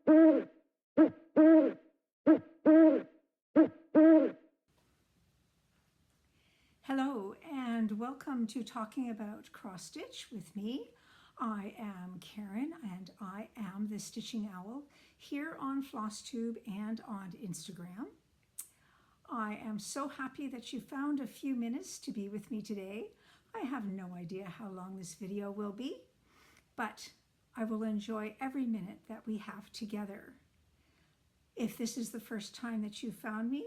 Hello and welcome to Talking About Cross Stitch with me. I am Karen and I am the Stitching Owl here on Flosstube and on Instagram. I am so happy that you found a few minutes to be with me today. I have no idea how long this video will be, but I will enjoy every minute that we have together. If this is the first time that you found me,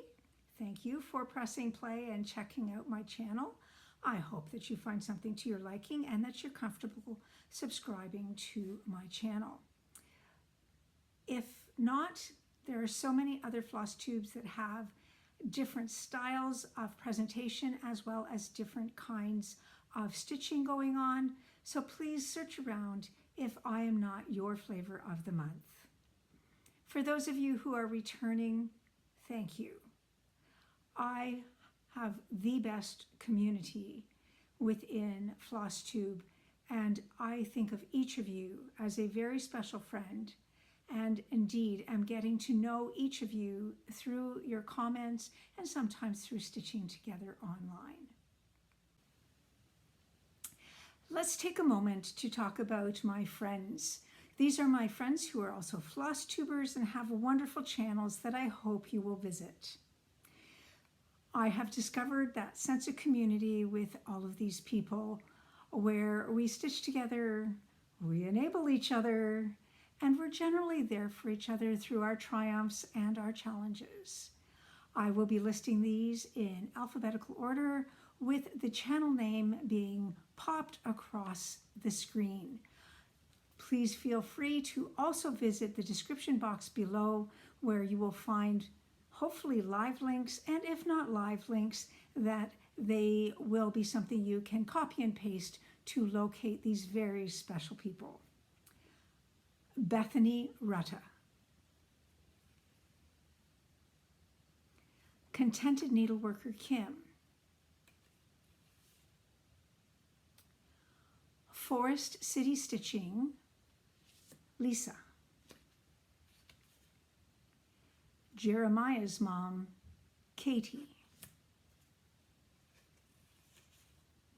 thank you for pressing play and checking out my channel. I hope that you find something to your liking and that you're comfortable subscribing to my channel. If not, there are so many other floss tubes that have different styles of presentation as well as different kinds of stitching going on. So please search around if I am not your flavor of the month. For those of you who are returning, thank you. I have the best community within Flosstube, and I think of each of you as a very special friend, and indeed am getting to know each of you through your comments and sometimes through stitching together online. Let's take a moment to talk about my friends. These are my friends who are also Flosstubers and have wonderful channels that I hope you will visit. I have discovered that sense of community with all of these people where we stitch together, we enable each other, and we're generally there for each other through our triumphs and our challenges. I will be listing these in alphabetical order with the channel name being popped across the screen. Please feel free to also visit the description box below where you will find hopefully live links, and if not live links, that they will be something you can copy and paste to locate these very special people. Bethany Rutta, Contented Needleworker Kim, Forest City Stitching Lisa, Jeremiah's mom Katie,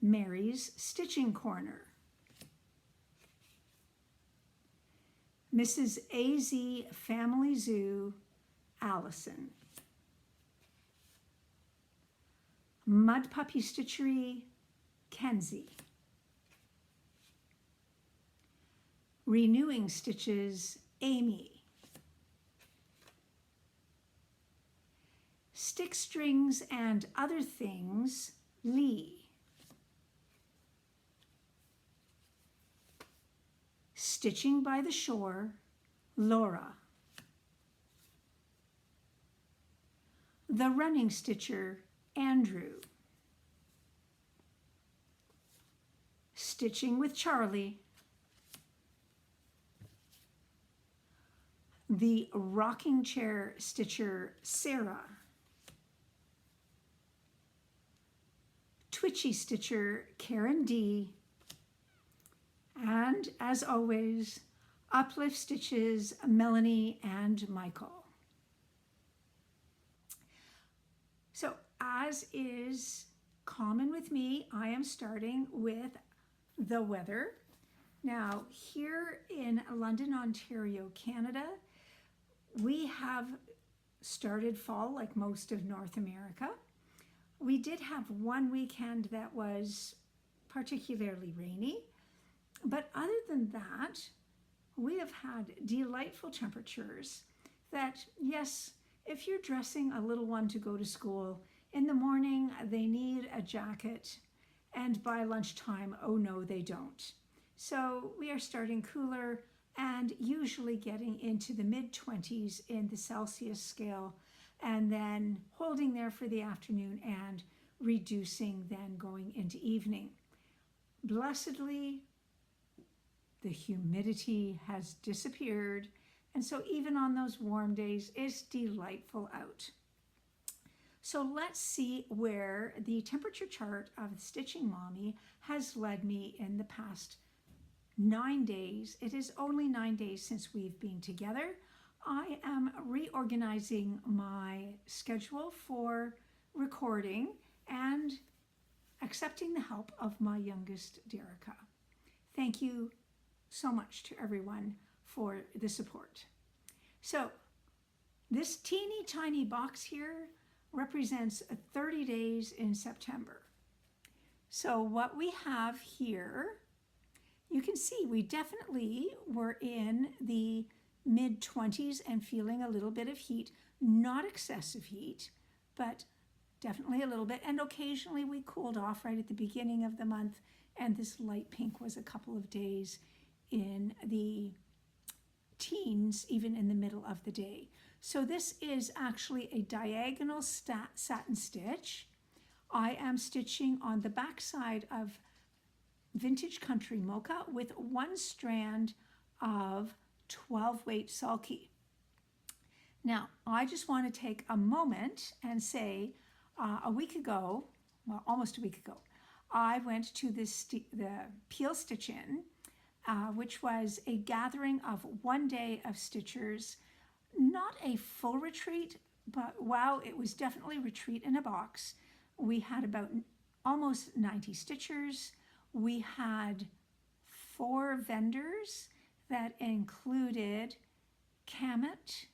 Mary's Stitching Corner, Mrs. AZ Family Zoo, Allison, Mudpuppy Stitchery, Kenzie, Renewing Stitches, Amy, Stick Strings and Other Things, Lee, Stitching by the Shore, Laura, The Running Stitcher, Andrew, Stitching with Charlie, The Rocking Chair Stitcher, Sarah, Twitchy Stitcher, Karen D, and as always, Uplift Stitches, Melanie and Michael. So as is common with me, I am starting with the weather. Now here in London, Ontario, Canada, we have started fall like most of North America. We did have one weekend that was particularly rainy, but other than that, we have had delightful temperatures that, yes, if you're dressing a little one to go to school, in the morning they need a jacket, and by lunchtime, oh no, they don't. So we are starting cooler and usually getting into the mid-20s in the Celsius scale, and then holding there for the afternoon and reducing then going into evening. Blessedly, the humidity has disappeared, and so even on those warm days, it's delightful out. So let's see where the temperature chart of Stitching Mommy has led me in the past 9 days. It is only 9 days since we've been together. I am reorganizing my schedule for recording and accepting the help of my youngest, Derica. Thank you so much to everyone for the support. So this teeny tiny box here represents 30 days in September. So what we have here, you can see we definitely were in the mid-20s and feeling a little bit of heat, not excessive heat, but definitely a little bit. And occasionally we cooled off right at the beginning of the month, and this light pink was a couple of days in the teens, even in the middle of the day. So this is actually a diagonal satin stitch. I am stitching on the back side of Vintage Country Mocha with one strand of 12 weight sulky. Now, I just want to take a moment and say a week ago, well, almost a week ago, I went to the Peel Stitchin, which was a gathering of one day of stitchers. Not a full retreat, but wow, it was definitely retreat in a box. We had about almost 90 stitchers. We had 4 vendors that included Kamet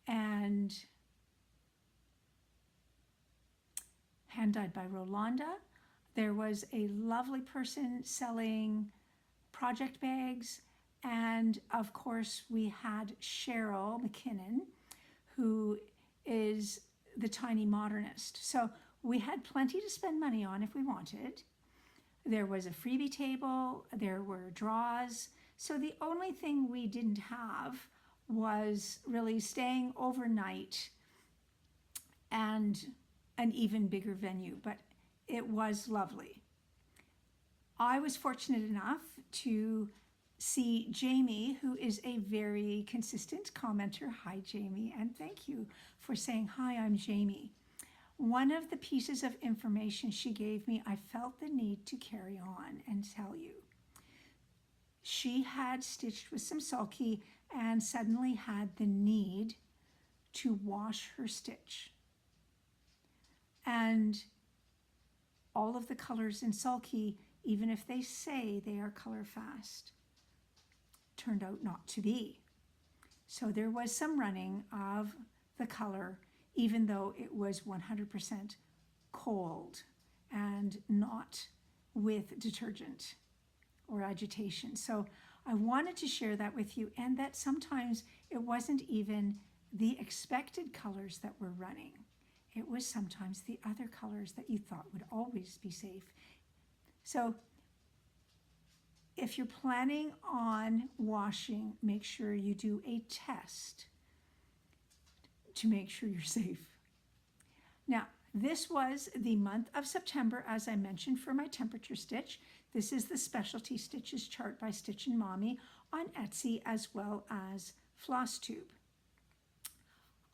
and Hand Dyed by Rolanda. There was a lovely person selling project bags. And of course, we had Cheryl McKinnon, who is the tiny modernist. So we had plenty to spend money on if we wanted. There was a freebie table, there were draws. So the only thing we didn't have was really staying overnight and an even bigger venue, but it was lovely. I was fortunate enough to see Jamie, who is a very consistent commenter. Hi, Jamie, and thank you for saying, hi, I'm Jamie. One of the pieces of information she gave me, I felt the need to carry on and tell you. She had stitched with some sulky and suddenly had the need to wash her stitch. And all of the colors in sulky, even if they say they are color fast, turned out not to be. So there was some running of the color, even though it was 100% cold and not with detergent or agitation. So I wanted to share that with you, and that sometimes it wasn't even the expected colors that were running. It was sometimes the other colors that you thought would always be safe. So if you're planning on washing, make sure you do a test to make sure you're safe. Now, this was the month of September, as I mentioned, for my temperature stitch. This is the Specialty Stitches chart by Stitchin' Mommy on Etsy, as well as Flosstube.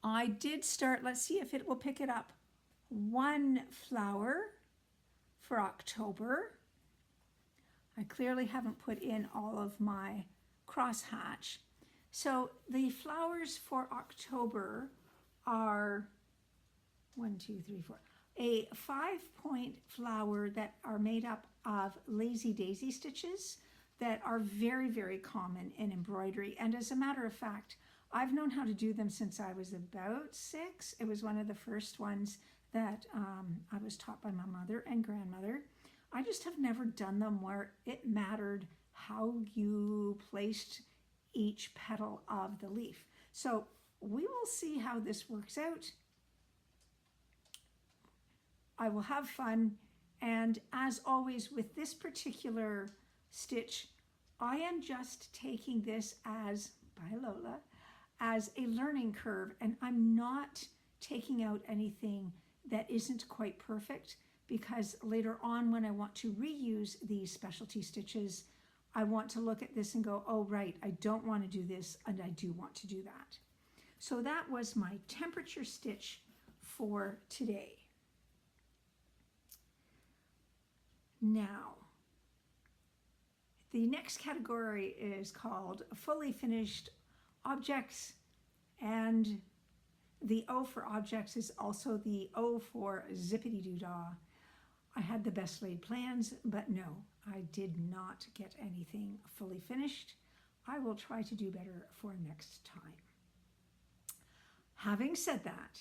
I did start, let's see if it will pick it up, 1 flower for October. I clearly haven't put in all of my crosshatch. So the flowers for October are 1, 2, 3, 4. A 5-point flower that are made up of lazy daisy stitches that are very, very common in embroidery. And as a matter of fact, I've known how to do them since I was about 6. It was one of the first ones that I was taught by my mother and grandmother. I just have never done them where it mattered how you placed each petal of the leaf. So we will see how this works out. I will have fun, and as always with this particular stitch, I am just taking this as, by Lola, as a learning curve, and I'm not taking out anything that isn't quite perfect, because later on when I want to reuse these specialty stitches, I want to look at this and go, oh right, I don't want to do this and I do want to do that. So that was my temperature stitch for today. Now, the next category is called fully finished objects, and the O for objects is also the O for zippity-doo-dah. I had the best laid plans, but no, I did not get anything fully finished. I will try to do better for next time. Having said that,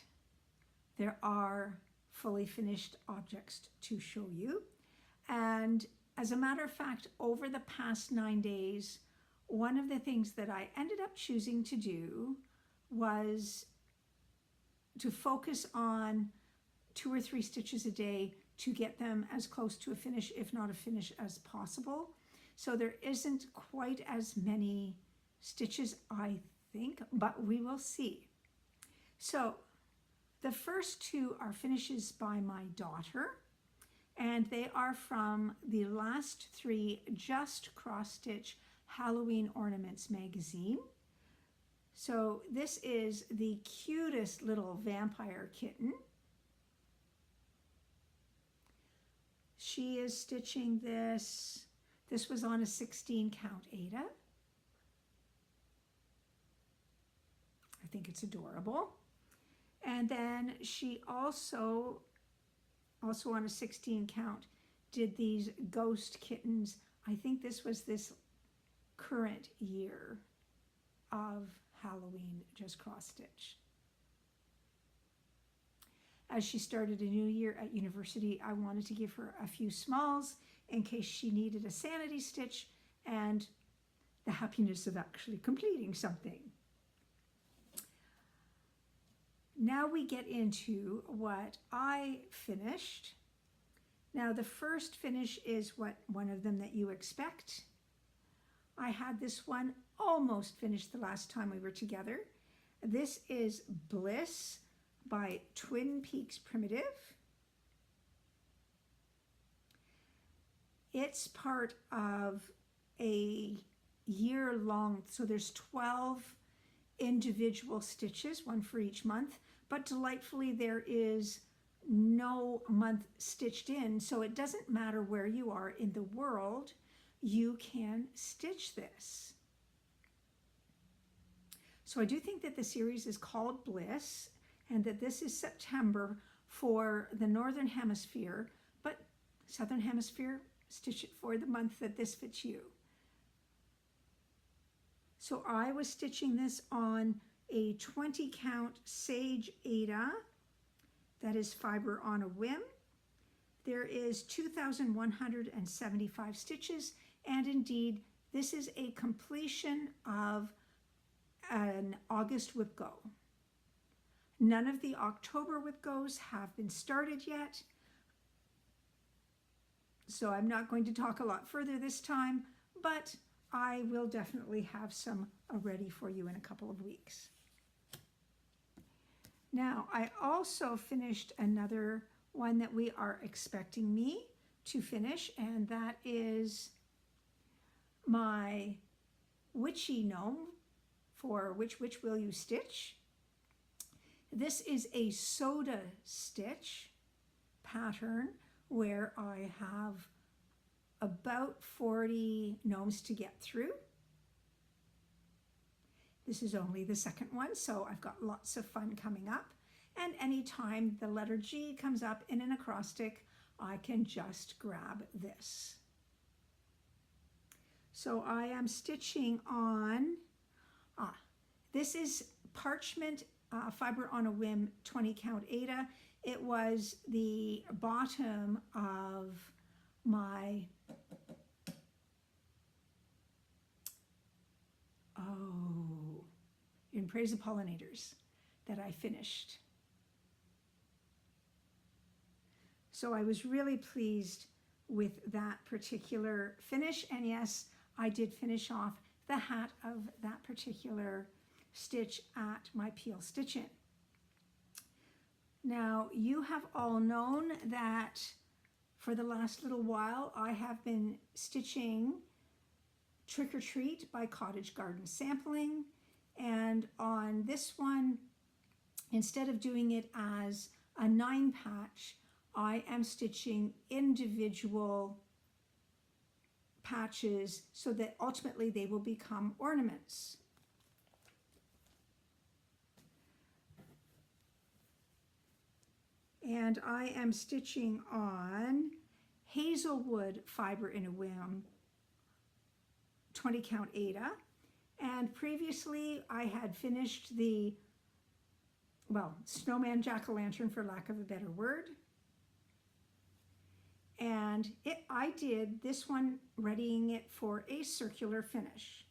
there are fully finished objects to show you. And as a matter of fact, over the past 9 days, one of the things that I ended up choosing to do was to focus on 2 or 3 stitches a day to get them as close to a finish, if not a finish, as possible. So there isn't quite as many stitches, I think, but we will see. So the first 2 are finishes by my daughter, and they are from the last 3 Just Cross Stitch Halloween Ornaments magazine. So this is the cutest little vampire kitten. She is stitching this. This was on a 16 count Aida. I think it's adorable. And then she also on a 16 count, did these ghost kittens. I think this was this current year of Halloween Just Cross Stitch. As she started a new year at university, I wanted to give her a few smalls in case she needed a sanity stitch and the happiness of actually completing something. Now we get into what I finished. Now the first finish is one of them that you expect. I had this one almost finished the last time we were together. This is Bliss by Twin Peaks Primitive. It's part of a year-long, so there's 12 individual stitches, one for each month, but delightfully there is no month stitched in, so it doesn't matter where you are in the world, you can stitch this. So I do think that the series is called Bliss, and that this is September for the Northern Hemisphere, but Southern Hemisphere, stitch it for the month that this fits you. So I was stitching this on a 20 count Sage Aida, that is fiber on a whim. There is 2,175 stitches, and indeed this is a completion of an August wipgo. None of the October wipgos have been started yet, so I'm not going to talk a lot further this time, but I will definitely have some ready for you in a couple of weeks. Now, I also finished another one that we are expecting me to finish, and that is my Witchy Gnome for Which Witch Will You Stitch? This is a soda stitch pattern where I have about 40 gnomes to get through. This is only the second one, so I've got lots of fun coming up. And anytime the letter G comes up in an acrostic, I can just grab this. So I am stitching on, this is Parchment Fiber on a Whim 20 count Aida. It was the bottom of my, in Praise of Pollinators that I finished. So I was really pleased with that particular finish, and yes, I did finish off the hat of that particular stitch at my Peel Stitchin. Now, you have all known that for the last little while I have been stitching Trick or Treat by Cottage Garden Sampling, and on this one, instead of doing it as a 9 patch, I am stitching individual patches so that ultimately they will become ornaments. and I am stitching on Hazelwood Fiber in a Whim 20 count Ada. And previously I had finished the, well, snowman jack-o'-lantern for lack of a better word. And I did this one readying it for a circular finish.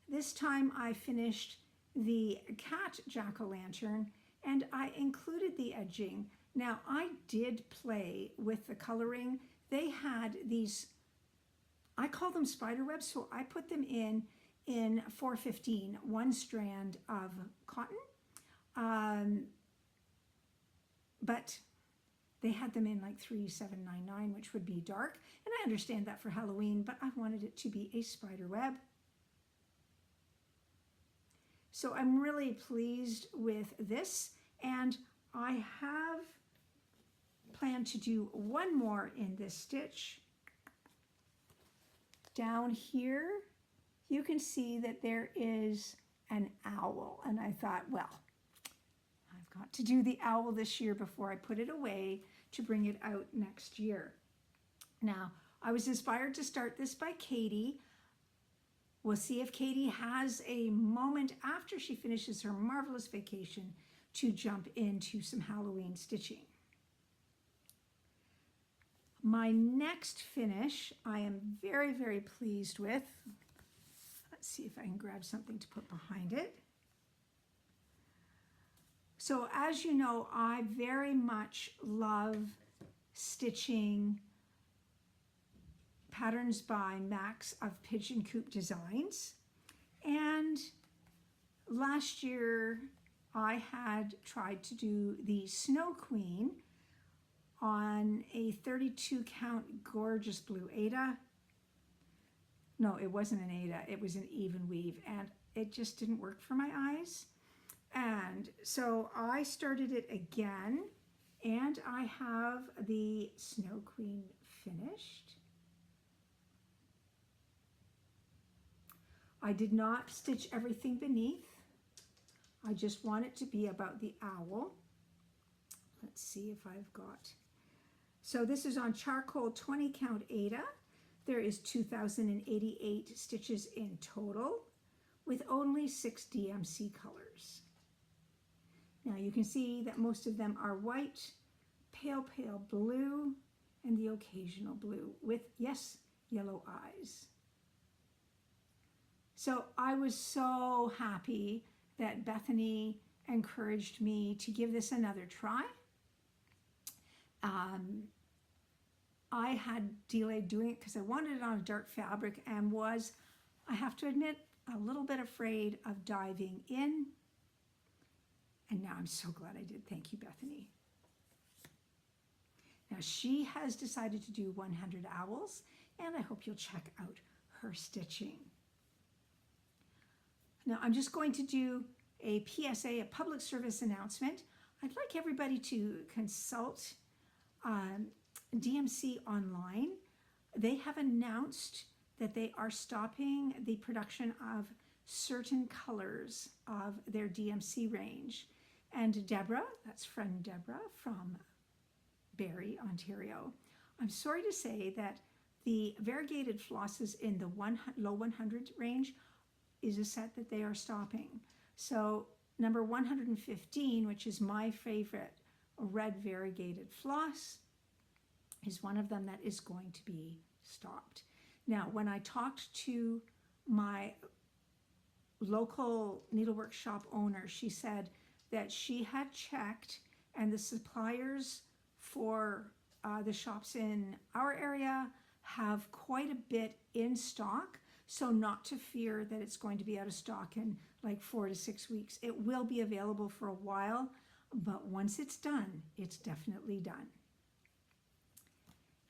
This time I finished the cat jack-o'-lantern and I included the edging. Now I did play with the coloring. They had these, I call them spider webs, so I put them in 415, one strand of cotton. But they had them in like 3799, which would be dark. And I understand that for Halloween, but I wanted it to be a spider web. So I'm really pleased with this. And I have planned to do one more in this stitch. Down here, you can see that there is an owl. And I thought, well, I've got to do the owl this year before I put it away to bring it out next year. Now, I was inspired to start this by Katie. We'll see if Katie has a moment after she finishes her marvelous vacation to jump into some Halloween stitching. My next finish I am very, very pleased with. Let's see if I can grab something to put behind it. So as you know, I very much love stitching patterns by Max of Pigeon Coop Designs. And last year I had tried to do the Snow Queen on a 32 count gorgeous blue Ada. No, it wasn't an Ada, it was an even weave, and it just didn't work for my eyes. And so I started it again, and I have the Snow Queen finished. I did not stitch everything beneath. I just want it to be about the owl. Let's see if I've got. So this is on charcoal 20 count Ada. There is 2,088 stitches in total with only 6 DMC colors. Now you can see that most of them are white, pale blue, and the occasional blue with, yes, yellow eyes. So I was so happy that Bethany encouraged me to give this another try. I had delayed doing it because I wanted it on a dark fabric and was, I have to admit, a little bit afraid of diving in. And now I'm so glad I did. Thank you, Bethany. Now she has decided to do 100 owls, and I hope you'll check out her stitching. Now I'm just going to do a PSA, a public service announcement. I'd like everybody to consult DMC online. They have announced that they are stopping the production of certain colors of their DMC range. And Deborah, that's friend Deborah from Barrie, Ontario, I'm sorry to say that the variegated flosses in the low 100 range is a set that they are stopping. So number 115, which is my favorite red variegated floss, is one of them that is going to be stopped. Now, when I talked to my local needlework shop owner, she said that she had checked and the suppliers for the shops in our area have quite a bit in stock, so not to fear that it's going to be out of stock in like 4 to 6 weeks. It will be available for a while, but once it's done, it's definitely done.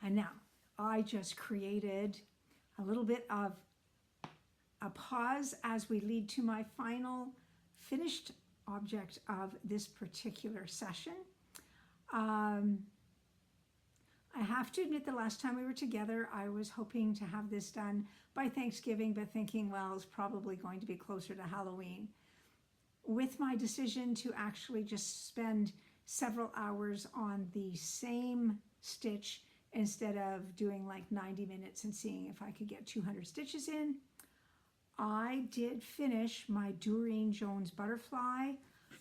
And now, I just created a little bit of a pause as we lead to my final finished object of this particular session. I have to admit the last time we were together, I was hoping to have this done by Thanksgiving, but thinking, well, it's probably going to be closer to Halloween. With my decision to actually just spend several hours on the same stitch instead of doing like 90 minutes and seeing if I could get 200 stitches in. I did finish my Durene Jones butterfly,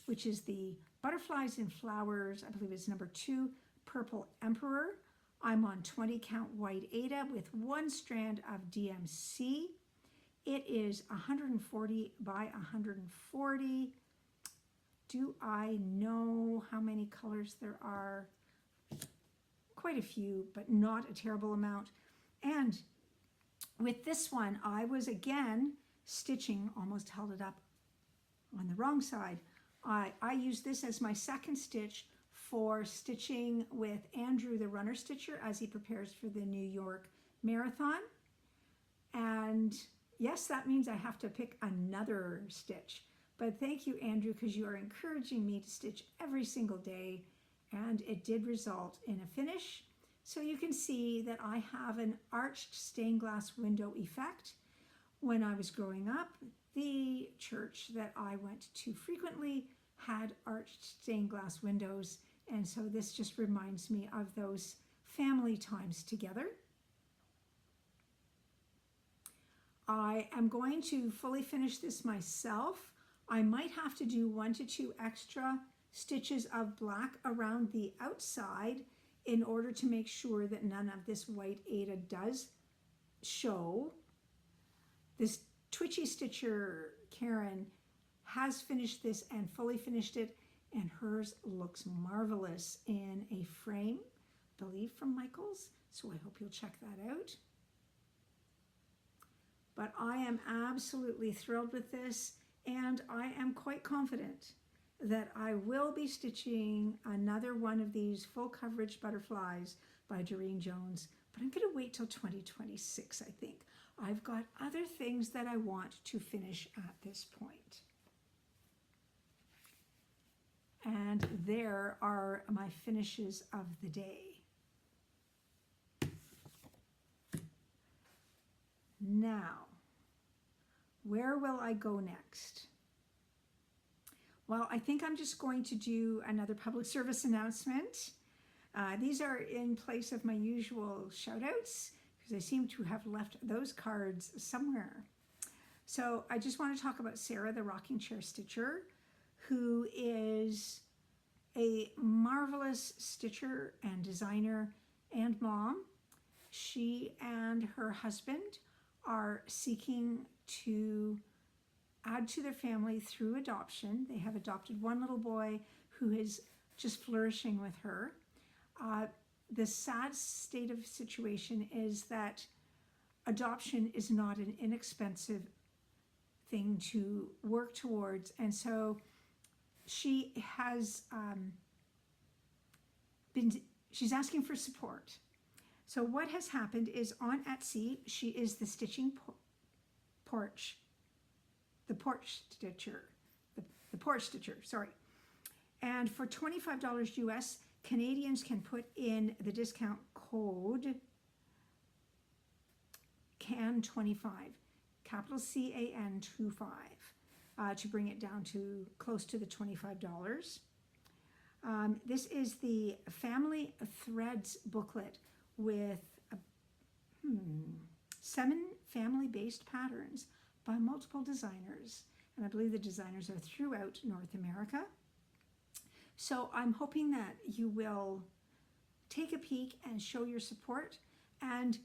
which is the Butterflies in Flowers, I believe it's number 2, Purple Emperor. I'm on 20 count white Aida with 1 strand of DMC. It is 140 by 140. Do I know how many colors there are? Quite a few, but not a terrible amount. And with this one, I was again stitching, almost held it up on the wrong side. I used this as my second stitch for stitching with Andrew, the runner stitcher, as he prepares for the New York Marathon. And yes, that means I have to pick another stitch. But thank you, Andrew, because you are encouraging me to stitch every single day. And it did result in a finish. So you can see that I have an arched stained glass window effect. When I was growing up, the church that I went to frequently had arched stained glass windows. And so this just reminds me of those family times together. I am going to fully finish this myself. I might have to do 1 to 2 extra stitches of black around the outside in order to make sure that none of this white Aida does show. This Twitchy Stitcher, Karen, has finished this and fully finished it, and hers looks marvelous in a frame, I believe from Michaels, so I hope you'll check that out. But I am absolutely thrilled with this, and I am quite confident that I will be stitching another one of these full coverage butterflies by Durene Jones, but I'm going to wait till 2026, I think. I've got other things that I want to finish at this point. And there are my finishes of the day. Now, where will I go next? Well, I think I'm just going to do another public service announcement. These are in place of my usual shout-outs because I seem to have left those cards somewhere. So I just want to talk about Sarah, the rocking chair stitcher, who is a marvelous stitcher and designer and mom. She and her husband are seeking to add to their family through adoption. They have adopted one little boy who is just flourishing with her. The sad state of situation is that adoption is not an inexpensive thing to work towards, and so she has she's asking for support. So what has happened is on Etsy, she is the Stitching Porch, the porch stitcher, the porch stitcher, sorry. And for $25 US, Canadians can put in the discount code CAN25, capital CAN25, to bring it down to close to the $25. This is the Family Threads booklet with 7 family-based patterns by multiple designers, and I believe the designers are throughout North America. So I'm hoping that you will take a peek and show your support, and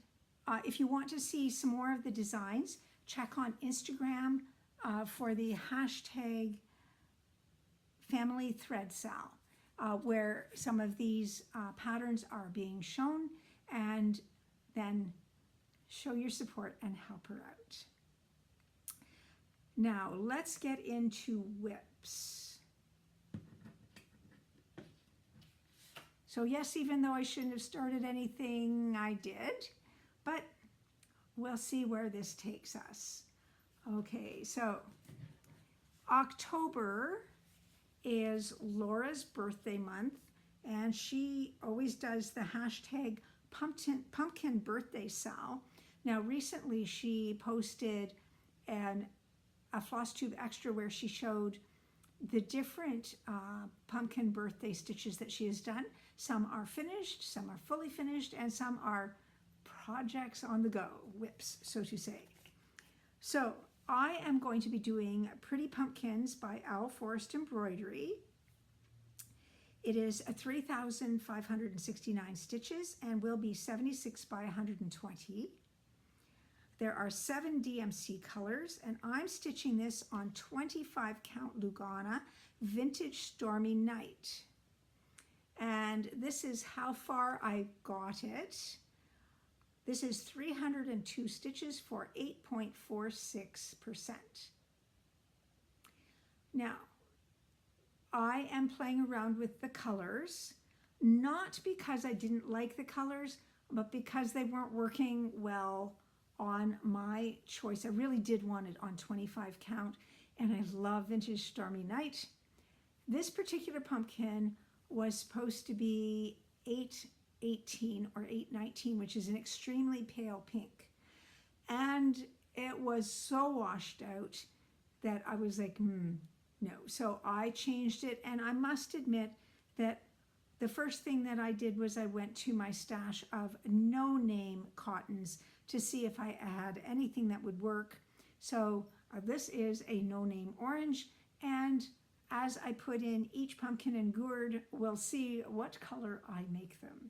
if you want to see some more of the designs, check on Instagram for the hashtag Family Thread Sal, where some of these patterns are being shown, and then show your support and help her out. Now let's get into whips. So yes, even though I shouldn't have started anything, I did, but we'll see where this takes us. Okay, so October is Laura's birthday month, and she always does the hashtag pumpkin birthday sal. Now recently she posted a Flosstube extra where she showed the different pumpkin birthday stitches that she has done. Some are finished, some are fully finished, and some are projects on the go, whips, so to say. So I am going to be doing Pretty Pumpkins by Owl Forest Embroidery. It is 3,569 stitches and will be 76 by 120. There are 7 DMC colors, and I'm stitching this on 25 count Lugana Vintage Stormy Night. And this is how far I got it. This is 302 stitches for 8.46%. Now, I am playing around with the colors, not because I didn't like the colors, but because they weren't working well on my choice. I really did want it on 25 count, and I love Vintage Stormy Night. This particular pumpkin was supposed to be 818 or 819, which is an extremely pale pink. And it was so washed out that I was like, no. So I changed it, and I must admit that the first thing that I did was I went to my stash of no-name cottons to see if I had anything that would work. So this is a no-name orange, and as I put in each pumpkin and gourd, we'll see what color I make them.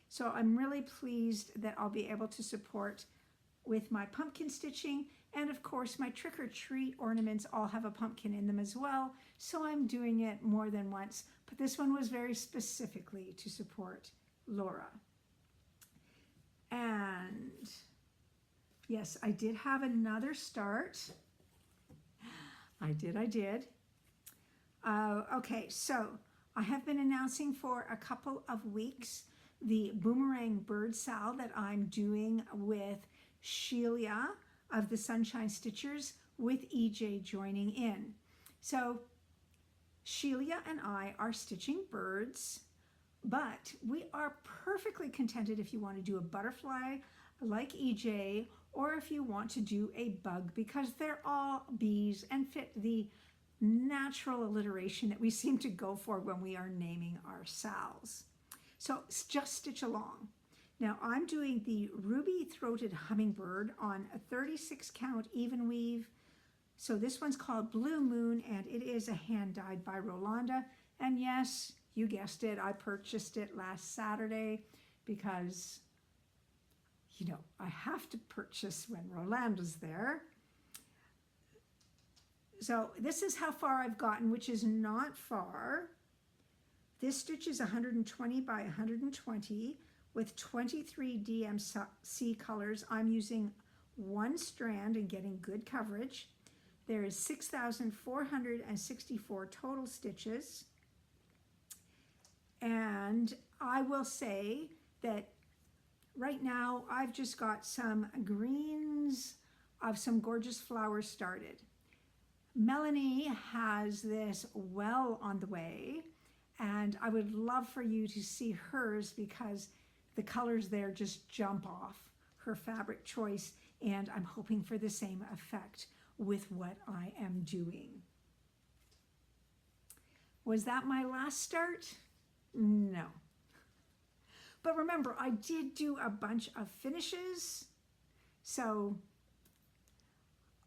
So I'm really pleased that I'll be able to support with my pumpkin stitching, and of course my trick-or-treat ornaments all have a pumpkin in them as well, so I'm doing it more than once, but this one was very specifically to support Laura. And yes, I did have another start. I did. Okay, so I have been announcing for a couple of weeks the Boomerang bird sal that I'm doing with Sheila of the Sunshine Stitchers, with EJ joining in. So Sheila and I are stitching birds, but we are perfectly contented if you want to do a butterfly like EJ, or if you want to do a bug, because they're all bees and fit the natural alliteration that we seem to go for when we are naming our sals. So just stitch along. Now I'm doing the ruby-throated hummingbird on a 36 count even weave. So this one's called Blue Moon, and it is a hand dyed by Rolanda. And yes, you guessed it, I purchased it last Saturday because, you know, I have to purchase when Rolanda's there. So this is how far I've gotten, which is not far. This stitch is 120 by 120 with 23 DMC colors. I'm using one strand and getting good coverage. There is 6,464 total stitches. And I will say that right now I've just got some greens of some gorgeous flowers started. Melanie has this well on the way, and I would love for you to see hers because the colors there just jump off her fabric choice, and I'm hoping for the same effect with what I am doing. Was that my last start? No. But remember, I did do a bunch of finishes. So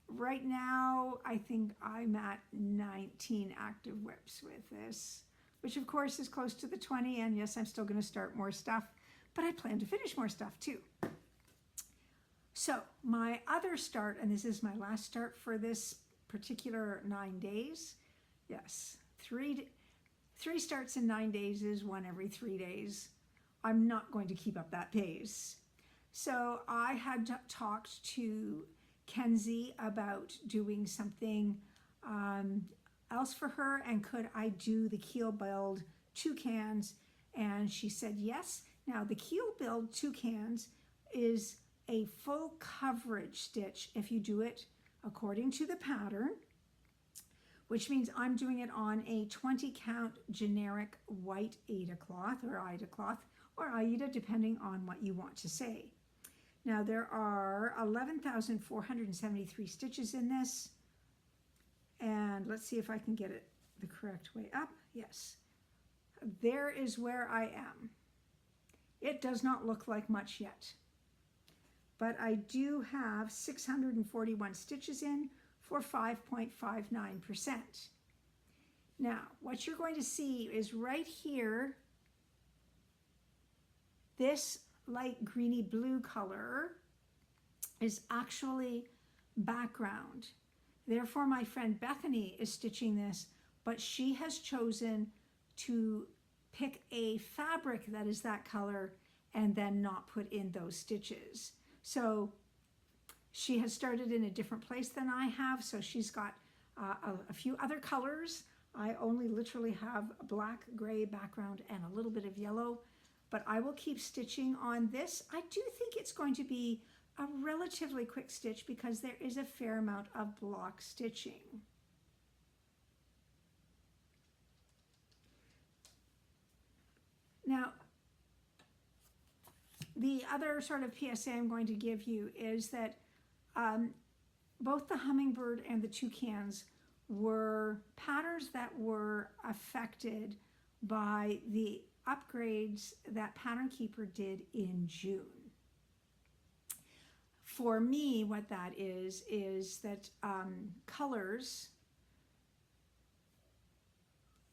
right now, I think I'm at 19 active whips with this, which of course is close to the 20. And yes, I'm still going to start more stuff, but I plan to finish more stuff too. So my other start, and this is my last start for this particular 9 days. Yes, three starts in 9 days is one every 3 days. I'm not going to keep up that pace. So I had talked to Kenzie about doing something else for her, and could I do the Keel-billed toucans? And she said yes. Now the Keel-billed toucans is a full coverage stitch if you do it according to the pattern, which means I'm doing it on a 20 count generic white Aida cloth or Aida cloth, or Aida, depending on what you want to say. Now there are 11,473 stitches in this, and let's see if I can get it the correct way up. Yes, there is where I am. It does not look like much yet, but I do have 641 stitches in for 5.59%. Now, what you're going to see is right here, this light greeny blue color is actually background. Therefore, my friend Bethany is stitching this, but she has chosen to pick a fabric that is that color and then not put in those stitches. So she has started in a different place than I have, so she's got a few other colors. I only literally have a black, gray background and a little bit of yellow, but I will keep stitching on this. I do think it's going to be a relatively quick stitch because there is a fair amount of block stitching. Now, the other sort of PSA I'm going to give you is that both the Hummingbird and the Toucans were patterns that were affected by the upgrades that Pattern Keeper did in June. For me, what that is that colors,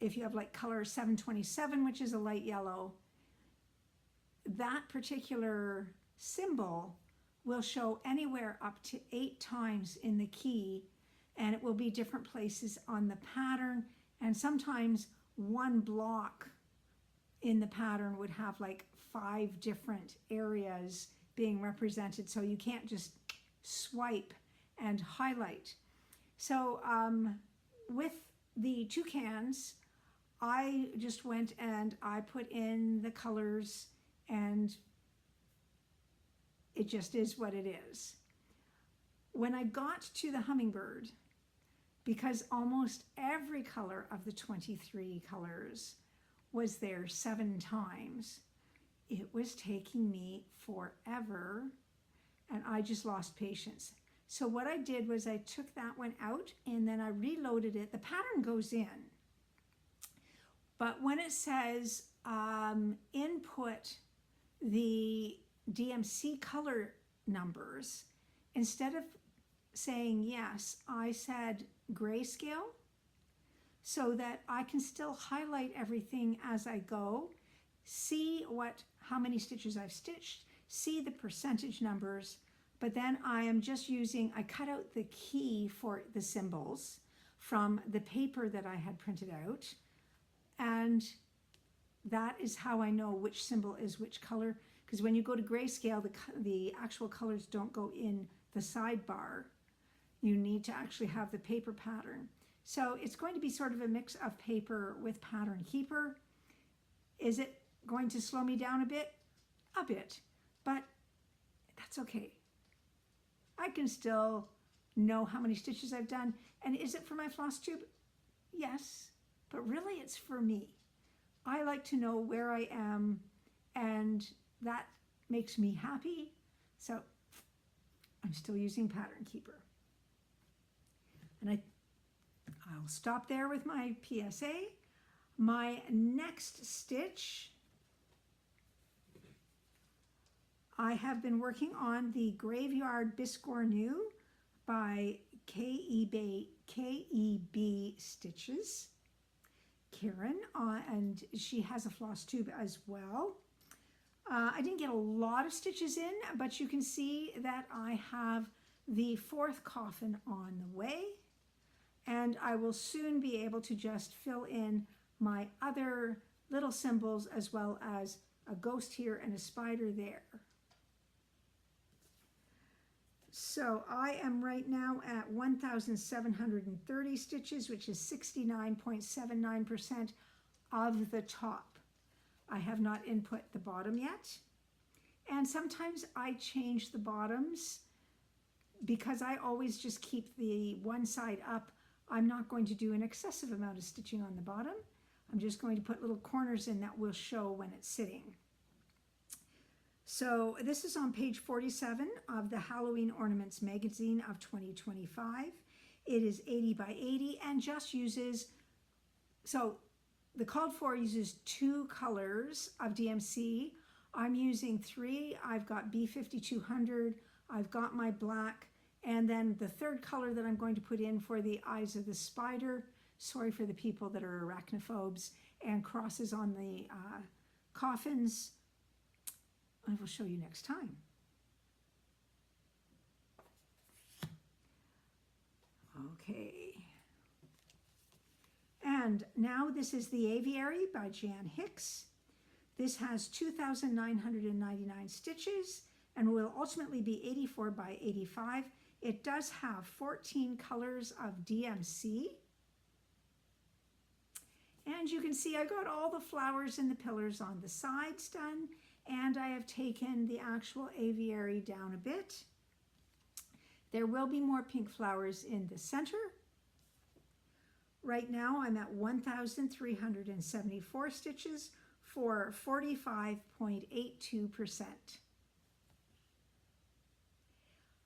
if you have like color 727, which is a light yellow, that particular symbol will show anywhere up to 8 times in the key, and it will be different places on the pattern, and sometimes one block in the pattern would have like 5 different areas being represented, so you can't just swipe and highlight. So with the Toucans, I just went and I put in the colors, and it just is what it is. When I got to the Hummingbird, because almost every color of the 23 colors was there 7 times, it was taking me forever, and I just lost patience. So what I did was I took that one out and then I reloaded it. The pattern goes in, but when it says input the DMC color numbers, instead of saying yes, I said grayscale, so that I can still highlight everything as I go, see how many stitches I've stitched, see the percentage numbers, but then I am just I cut out the key for the symbols from the paper that I had printed out, and that is how I know which symbol is which color, because when you go to grayscale, the actual colors don't go in the sidebar. You need to actually have the paper pattern. So it's going to be sort of a mix of paper with Pattern Keeper. Is it going to slow me down a bit? A bit, but that's okay. I can still know how many stitches I've done. And is it for my Flosstube? Yes, but really it's for me. I like to know where I am, and that makes me happy. So I'm still using Pattern Keeper. And I'll stop there with my PSA. My next stitch, I have been working on the Graveyard Biscornu by KEB Stitches, Karen, and she has a Flosstube as well. I didn't get a lot of stitches in, but you can see that I have the 4th coffin on the way, and I will soon be able to just fill in my other little symbols, as well as a ghost here and a spider there. So I am right now at 1,730 stitches, which is 69.79% of the top. I have not input the bottom yet. And sometimes I change the bottoms because I always just keep the one side up. I'm not going to do an excessive amount of stitching on the bottom. I'm just going to put little corners in that will show when it's sitting. So this is on page 47 of the Halloween Ornaments magazine of 2025. It is 80 by 80 and just uses, so the called for uses 2 colors of DMC. I'm using 3. I've got B5200, I've got my black, and then the third color that I'm going to put in for the eyes of the spider, sorry for the people that are arachnophobes, and crosses on the coffins, I will show you next time. Okay. And now this is the Aviary by Jan Hicks. This has 2,999 stitches and will ultimately be 84 by 85. It does have 14 colors of DMC. And you can see I got all the flowers and the pillars on the sides done, and I have taken the actual aviary down a bit. There will be more pink flowers in the center. Right now I'm at 1,374 stitches for 45.82%.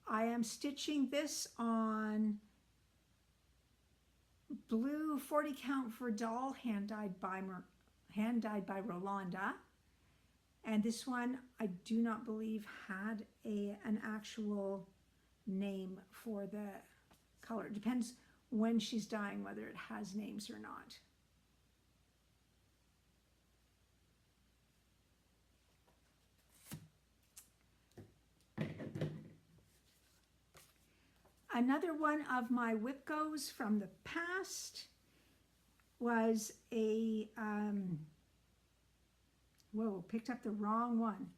I am stitching this on blue 40 count Verdal hand dyed by Rolanda, and this one I do not believe had an actual name for the color. It depends when she's dyeing whether it has names or not. Another one of my wipgos from the past was a, whoa, picked up the wrong one.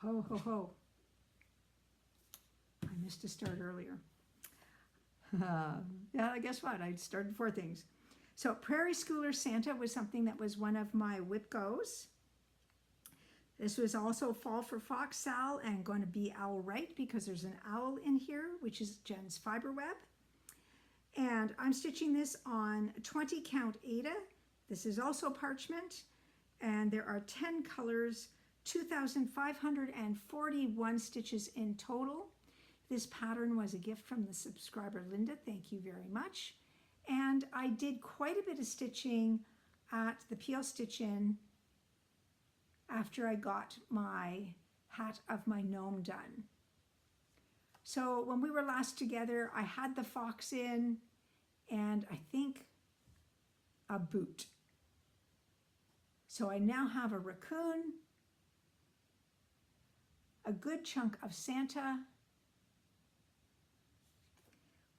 Ho, ho, ho. I missed a start earlier. Yeah, guess what? I started 4 things. So Prairie Schooler Santa was something that was one of my wipgos. This was also Fall for Fox Sal and going to be Owl Right because there's an owl in here, which is Jen's fiber web. And I'm stitching this on 20 count Ada. This is also parchment, and there are 10 colors, 2,541 stitches in total. This pattern was a gift from the subscriber Linda. Thank you very much. And I did quite a bit of stitching at the Peel Stitchin after I got my hat of my gnome done. So when we were last together, I had the fox in and I think a boot. So I now have a raccoon, a good chunk of Santa.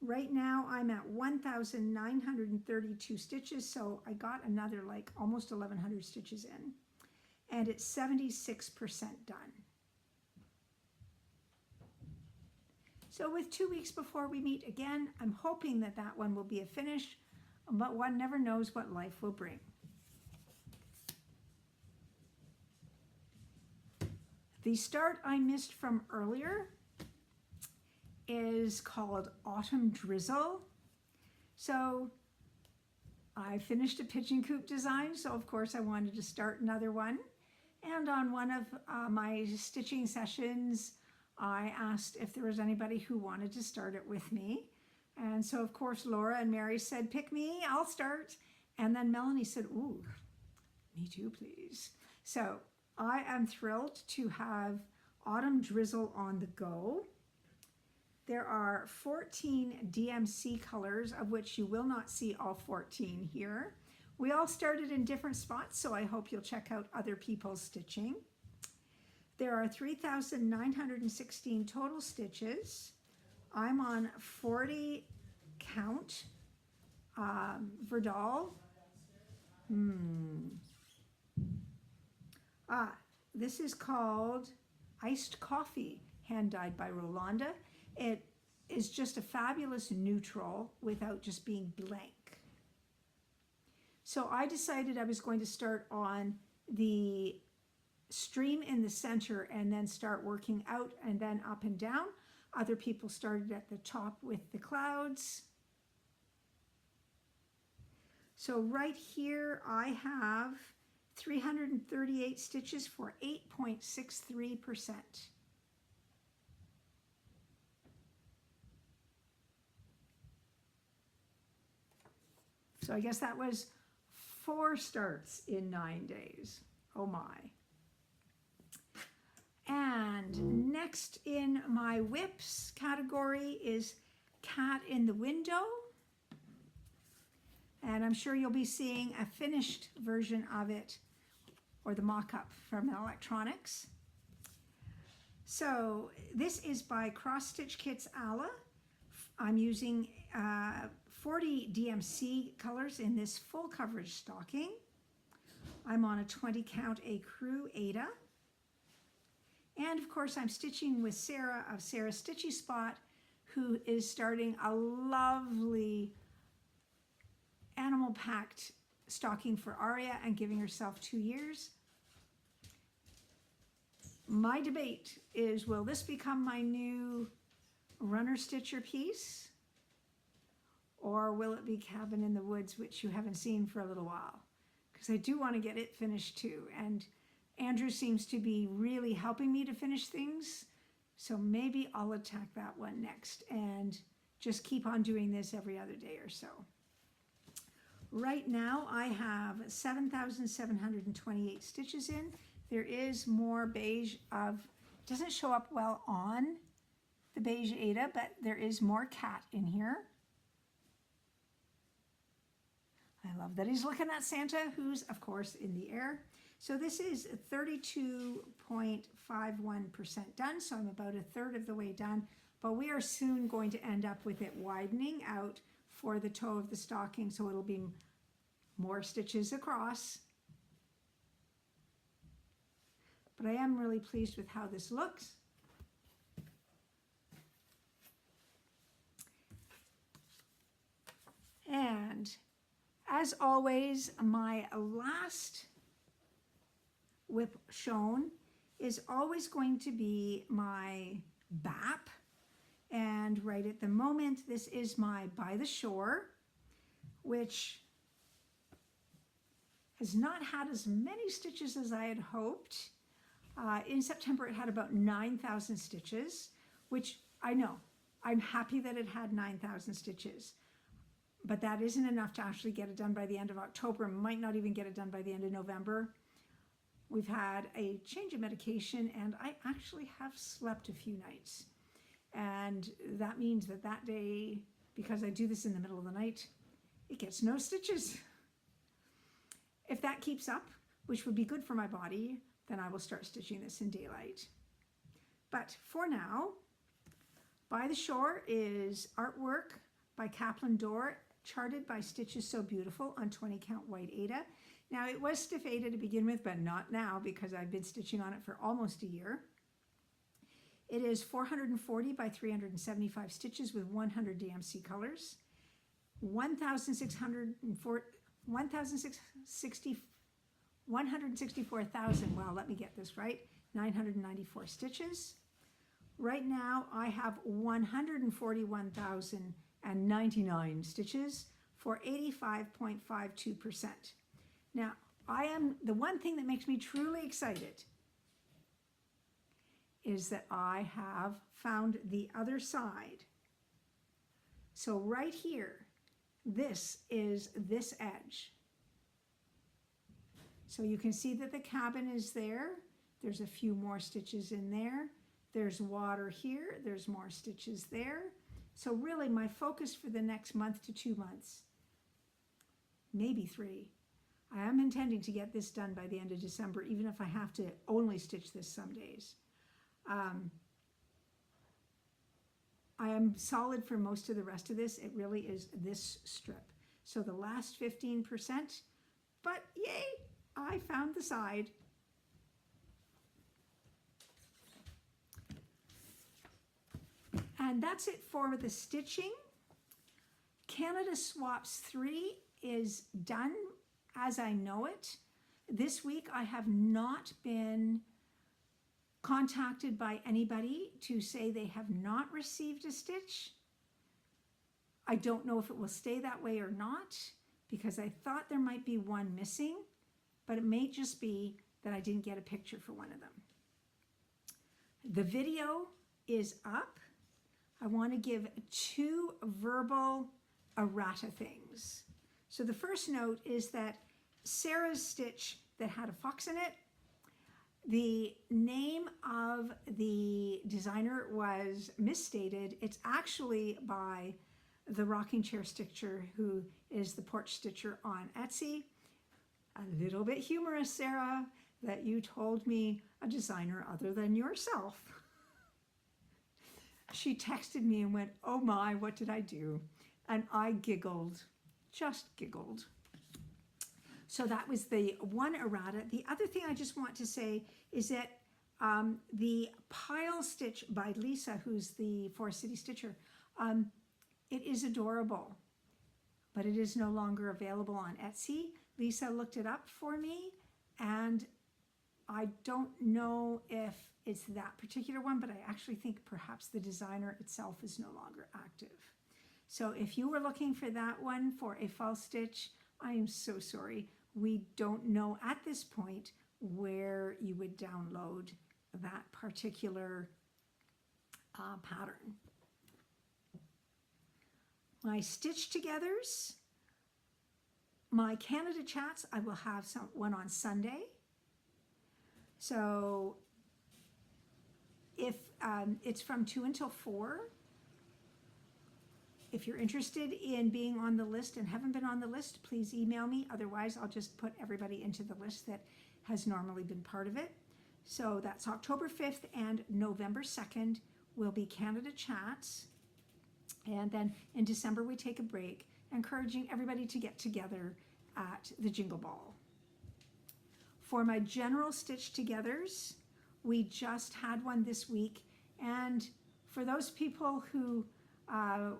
Right now I'm at 1,932 stitches, so I got another like almost 1,100 stitches in. And it's 76% done. So with 2 weeks before we meet again, I'm hoping that that one will be a finish, but one never knows what life will bring. The start I missed from earlier is called Autumn Drizzle. So I finished a pigeon coop design, so of course I wanted to start another one. And on one of my stitching sessions, I asked if there was anybody who wanted to start it with me. And so of course Laura and Mary said, pick me, I'll start. And then Melanie said, ooh, me too, please. So I am thrilled to have Autumn Drizzle on the go. There are 14 DMC colors, of which you will not see all 14 here. We all started in different spots, so I hope you'll check out other people's stitching. There are 3,916 total stitches. I'm on 40 count Verdal. This is called Iced Coffee, hand dyed by Rolanda. It is just a fabulous neutral without just being blank. So I decided I was going to start on the stream in the center and then start working out and then up and down. Other people started at the top with the clouds. So right here I have 338 stitches for 8.63%. So I guess that was 4 starts in 9 days. Oh my. And next in my whips category is Cat in the Window. And I'm sure you'll be seeing a finished version of it, or the mock-up from Electronics. So this is by Cross Stitch Kits Alla. I'm using 40 DMC colors in this full coverage stocking. I'm on a 20 count ecru Ada. And of course I'm stitching with Sarah of Sarah's Stitchy Spot, who is starting a lovely animal packed stocking for Aria and giving herself 2 years. My debate is, will this become my new runner stitcher piece? Or will it be Cabin in the Woods, which you haven't seen for a little while? Because I do want to get it finished too. And Andrew seems to be really helping me to finish things. So maybe I'll attack that one next and just keep on doing this every other day or so. Right now I have 7,728 stitches in. There is more beige doesn't show up well on the beige Ada, but there is more cat in here. I love that he's looking at Santa, who's of course in the air. So this is 32.51% done, so I'm about a third of the way done, but we are soon going to end up with it widening out for the toe of the stocking, so it'll be more stitches across. But I am really pleased with how this looks. And as always, my last whip shown is always going to be my BAP. And right at the moment, this is my By the Shore, which has not had as many stitches as I had hoped. In September, it had about 9,000 stitches, which I know, I'm happy that it had 9,000 stitches, but that isn't enough to actually get it done by the end of October, might not even get it done by the end of November. We've had a change of medication, and I actually have slept a few nights. And that means that that day, because I do this in the middle of the night, it gets no stitches. If that keeps up, which would be good for my body, then I will start stitching this in daylight. But for now, By the Shore is artwork by Kaplan Dorr, charted by Stitches So Beautiful on 20 count white Ada. Now it was stiff Ada to begin with, but not now because I've been stitching on it for almost a year. It is 440 by 375 stitches with 100 DMC colors. 164,000, well, let me get this right, 994 stitches. Right now I have 141,099 stitches for 85.52%. Now, the one thing that makes me truly excited is that I have found the other side. So right here, this is this edge. So you can see that the cabin is there. There's a few more stitches in there. There's water here. There's more stitches there. So really my focus for the next month to 2 months, maybe 3, I am intending to get this done by the end of December, even if I have to only stitch this some days. I am solid for most of the rest of this. It really is this strip. So the last 15%, but yay, I found the side. And that's it for the stitching. Canada Swaps 3 is done as I know it. This week I have not been contacted by anybody to say they have not received a stitch. I don't know if it will stay that way or not, because I thought there might be one missing, but it may just be that I didn't get a picture for one of them. The video is up. I want to give 2 verbal errata things. So the first note is that Sarah's stitch that had a fox in it, the name of the designer was misstated. It's actually by the rocking chair stitcher, who is the porch stitcher on Etsy. A little bit humorous, Sarah, that you told me a designer other than yourself. She texted me and went, "Oh my, what did I do?" And I giggled, just giggled. So that was the one errata. The other thing I just want to say is that the pile stitch by Lisa, who's the Forest City Stitcher, it is adorable, but it is no longer available on Etsy. Lisa looked it up for me, and I don't know if it's that particular one, but I actually think perhaps the designer itself is no longer active. So if you were looking for that one for a fall stitch, I am so sorry. We don't know at this point where you would download that particular pattern. My stitch togethers, my Canada chats, I will have one on Sunday. So if it's from 2 until 4, if you're interested in being on the list and haven't been on the list, please email me. Otherwise, I'll just put everybody into the list that has normally been part of it. So that's October 5th and November 2nd will be Canada chats. And then in December, we take a break, encouraging everybody to get together at the Jingle Ball. For my general stitch togethers, we just had one this week. And for those people who are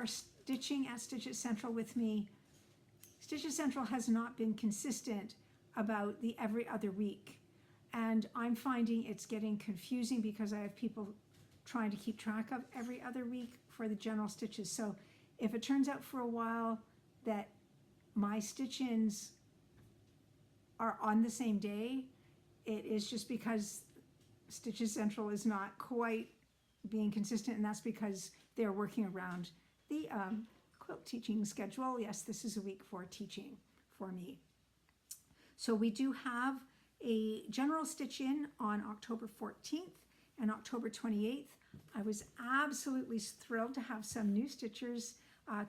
stitching at Stitches Central with me, Stitches Central has not been consistent about the every other week. And I'm finding it's getting confusing because I have people trying to keep track of every other week for the general stitches. So if it turns out for a while that my stitch-ins are on the same day, it is just because Stitches Central is not quite being consistent, and that's because they're working around the quilt teaching schedule. Yes, this is a week for teaching for me. So we do have a general stitch-in on October 14th and October 28th. I was absolutely thrilled to have some new stitchers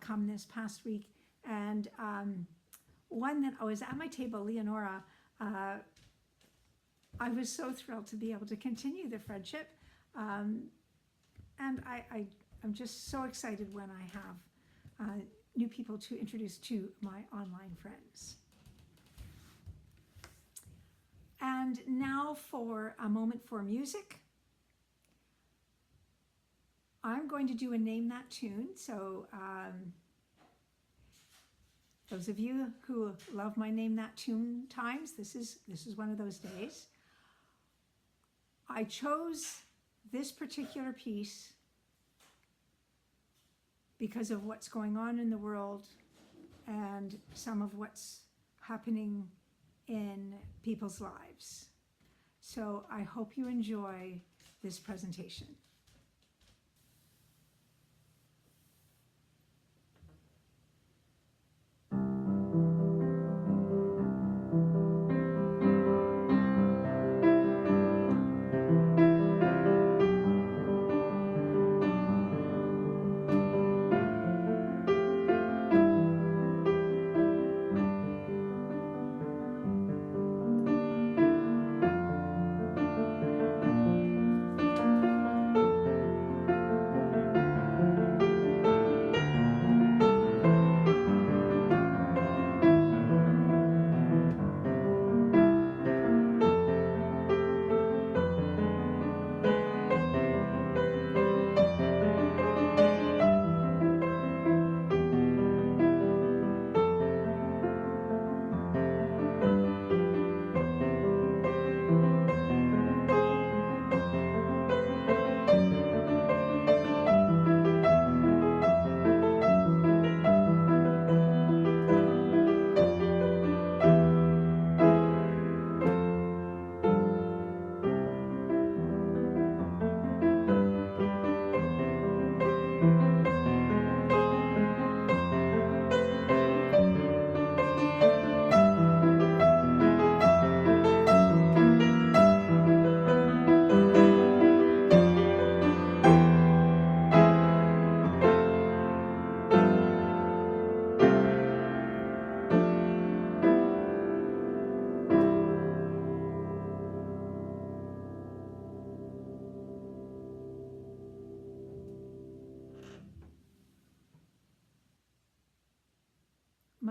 come this past week. And one that I was at my table, Leonora, I was so thrilled to be able to continue the friendship. And I'm just so excited when I have new people to introduce to my online friends. And now for a moment for music. I'm going to do a Name That Tune. So those of you who love my Name That Tune times, this is one of those days. I chose this particular piece because of what's going on in the world and some of what's happening in people's lives. So I hope you enjoy this presentation.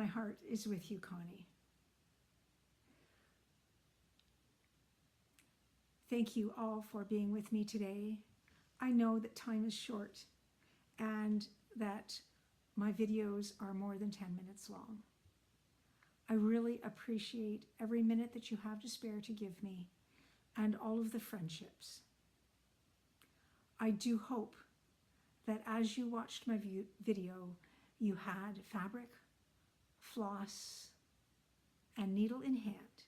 my heart is with you, Connie. Thank you all for being with me today. I know that time is short and that my videos are more than 10 minutes long. I really appreciate every minute that you have to spare to give me and all of the friendships. I do hope that as you watched my video, you had fabric, floss, and needle in hand,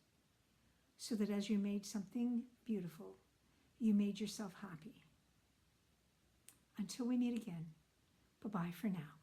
so that as you made something beautiful, you made yourself happy. Until we meet again, bye-bye for now.